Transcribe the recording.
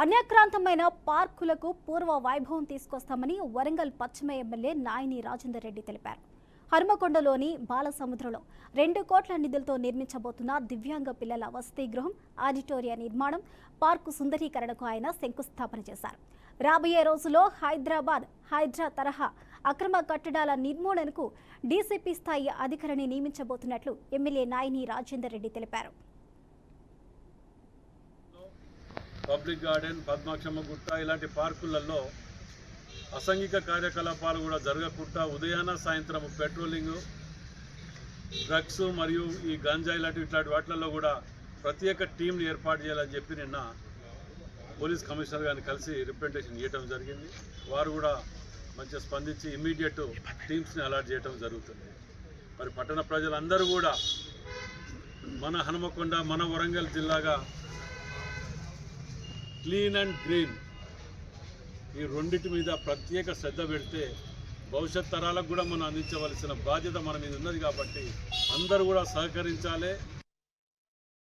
అన్యాక్రాంతమైన పార్కులకు పూర్వ వైభవం తీసుకొస్తామని వరంగల్ పశ్చిమ ఎమ్మెల్యే నాయిని రాజేందర్ రెడ్డి తెలిపారు. హనుమకొండలోని బాలసముద్రంలో 2 కోట్ల నిధులతో నిర్మించబోతున్న దివ్యాంగ పిల్లల వసతి గృహం, ఆడిటోరియా నిర్మాణం, పార్కు సుందరీకరణకు ఆయన శంకుస్థాపన చేశారు. రాబోయే రోజుల్లో హైడ్రా తరహా అక్రమ కట్టడాల నిర్మూలనకు డీసీపీ స్థాయి అధికారిని నియమించబోతున్నట్లు ఎమ్మెల్యే నాయిని రాజేందర్ రెడ్డి తెలిపారు. పబ్లిక్ గార్డెన్, పద్మాక్షమ్మ గుట్ట ఇలాంటి పార్కులలో అసాంఘిక కార్యకలాపాలు కూడా జరగకుండా ఉదయాన సాయంత్రం పెట్రోలింగ్, డ్రగ్స్ మరియు ఈ గంజా ఇట్లాంటి వాటిల్లో కూడా ప్రత్యేక టీంలు ఏర్పాటు చేయాలని చెప్పి నిన్న పోలీస్ కమిషనర్ గారిని కలిసి రిప్రజెంటేషన్ ఇవ్వడం జరిగింది. వారు కూడా మంచిగా స్పందించి ఇమ్మీడియట్ టీమ్స్ని అలాట్ చేయడం జరుగుతుంది. మరి పట్టణ ప్రజలందరూ కూడా మన హనుమకొండ, మన వరంగల్ జిల్లాగా క్లీన్ అండ్ గ్రీన్ ఈ రెండింటి మీద ప్రత్యేక శ్రద్ధ పెడితే భవిష్యత్ తరాలకు కూడా మనం అందించవలసిన బాధ్యత మన మీద ఉన్నది. కాబట్టి అందరూ కూడా సహకరించాలి.